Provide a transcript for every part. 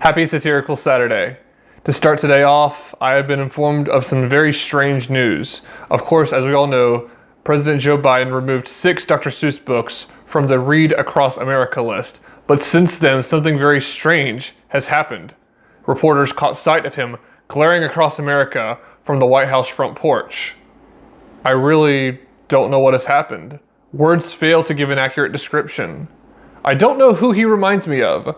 Happy Satirical Saturday. To start today off, I have been informed of some very strange news. Of course, as we all know, President Joe Biden removed 6 Dr. Seuss books from the Read Across America list. But since then, something very strange has happened. Reporters caught sight of him glaring across America from the White House front porch. I really don't know what has happened. Words fail to give an accurate description. I don't know who he reminds me of,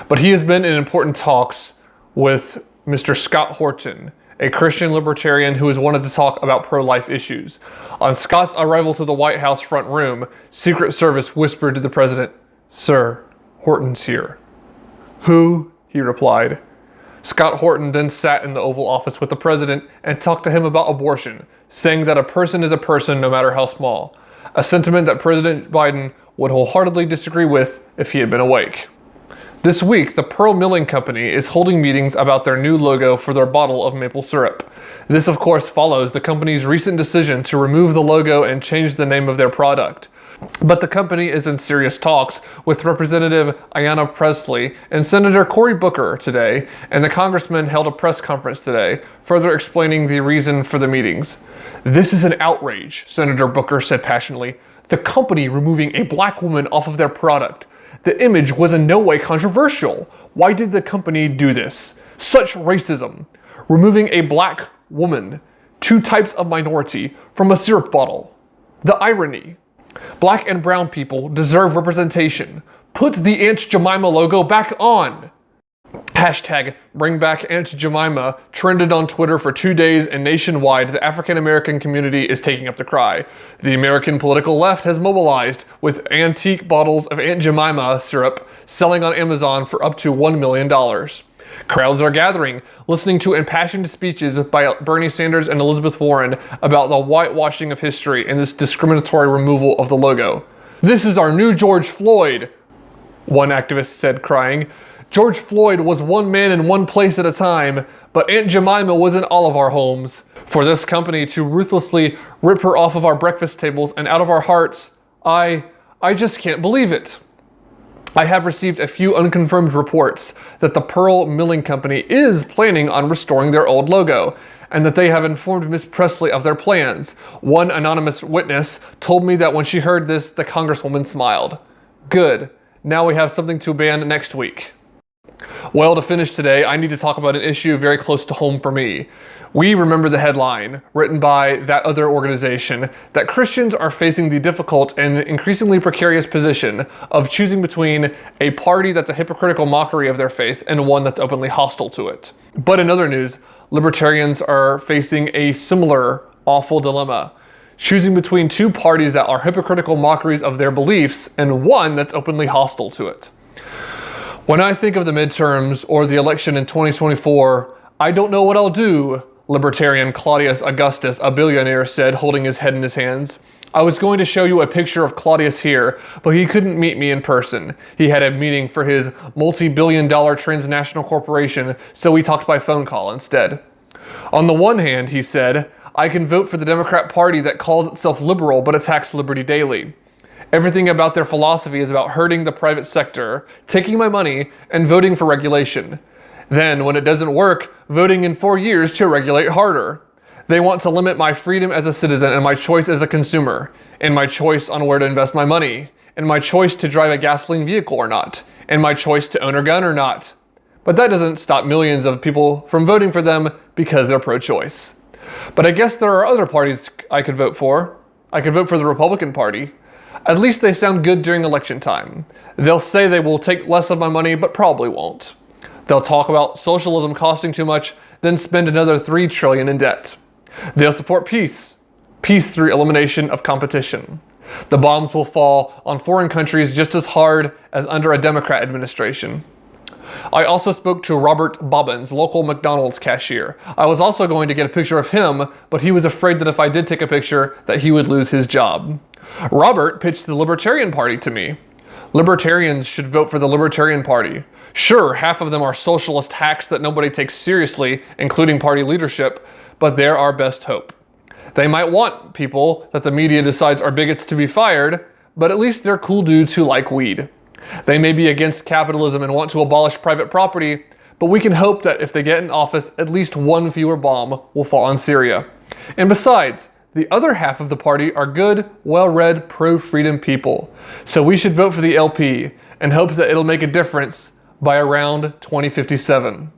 but he has been in important talks with Mr. Scott Horton, a Christian libertarian who has wanted to talk about pro-life issues. On Scott's arrival to the White House front room, Secret Service whispered to the president, "Sir, Horton's here." "Who?" he replied. Scott Horton then sat in the Oval Office with the president and talked to him about abortion, saying that a person is a person no matter how small, a sentiment that President Biden would wholeheartedly disagree with if he had been awake. This week, the Pearl Milling Company is holding meetings about their new logo for their bottle of maple syrup. This, of course, follows the company's recent decision to remove the logo and change the name of their product. But the company is in serious talks with Representative Ayanna Pressley and Senator Cory Booker today, and the congressman held a press conference today, further explaining the reason for the meetings. "This is an outrage," Senator Booker said passionately. "The company removing a black woman off of their product. The image was in no way controversial. Why did the company do this? Such racism. Removing a black woman, 2 types of minority, from a syrup bottle. The irony. Black and brown people deserve representation. Put the Aunt Jemima logo back on." Hashtag Bring Back Aunt Jemima trended on Twitter for 2 days, and nationwide the African American community is taking up the cry. The American political left has mobilized with antique bottles of Aunt Jemima syrup selling on Amazon for up to $1 million. Crowds are gathering, listening to impassioned speeches by Bernie Sanders and Elizabeth Warren about the whitewashing of history and this discriminatory removal of the logo. "This is our new George Floyd," one activist said, crying. "George Floyd was one man in one place at a time, but Aunt Jemima was in all of our homes. For this company to ruthlessly rip her off of our breakfast tables and out of our hearts, I just can't believe it." I have received a few unconfirmed reports that the Pearl Milling Company is planning on restoring their old logo, and that they have informed Ms. Pressley of their plans. One anonymous witness told me that when she heard this, the congresswoman smiled. Good. Now we have something to ban next week. Well, to finish today, I need to talk about an issue very close to home for me. We remember the headline, written by that other organization, that Christians are facing the difficult and increasingly precarious position of choosing between a party that's a hypocritical mockery of their faith and one that's openly hostile to it. But in other news, libertarians are facing a similar awful dilemma, choosing between 2 parties that are hypocritical mockeries of their beliefs and one that's openly hostile to it. When I think of the midterms or the election in 2024, I don't know what I'll do, libertarian Claudius Augustus, a billionaire, said, holding his head in his hands. "I was going to show you a picture of Claudius here, but he couldn't meet me in person. He had a meeting for his multi-billion-dollar transnational corporation, so we talked by phone call instead. On the one hand," he said, "I can vote for the Democrat Party that calls itself liberal but attacks liberty daily. Everything about their philosophy is about hurting the private sector, taking my money, and voting for regulation. Then, when it doesn't work, voting in 4 years to regulate harder. They want to limit my freedom as a citizen and my choice as a consumer, and my choice on where to invest my money, and my choice to drive a gasoline vehicle or not, and my choice to own a gun or not. But that doesn't stop millions of people from voting for them because they're pro-choice. But I guess there are other parties I could vote for. I could vote for the Republican Party. At least they sound good during election time. They'll say they will take less of my money, but probably won't. They'll talk about socialism costing too much, then spend another $3 trillion in debt. They'll support peace through elimination of competition. The bombs will fall on foreign countries just as hard as under a Democrat administration. I also spoke to Robert Bobbins, local McDonald's cashier. I was also going to get a picture of him, but he was afraid that if I did take a picture, that he would lose his job. Robert pitched the Libertarian Party to me. Libertarians should vote for the Libertarian Party. Sure, half of them are socialist hacks that nobody takes seriously, including party leadership, but they're our best hope. They might want people that the media decides are bigots to be fired, but at least they're cool dudes who like weed. They may be against capitalism and want to abolish private property, but we can hope that if they get in office, at least one fewer bomb will fall on Syria. And besides, the other half of the party are good, well-read, pro-freedom people. So we should vote for the LP in hopes that it'll make a difference by around 2057.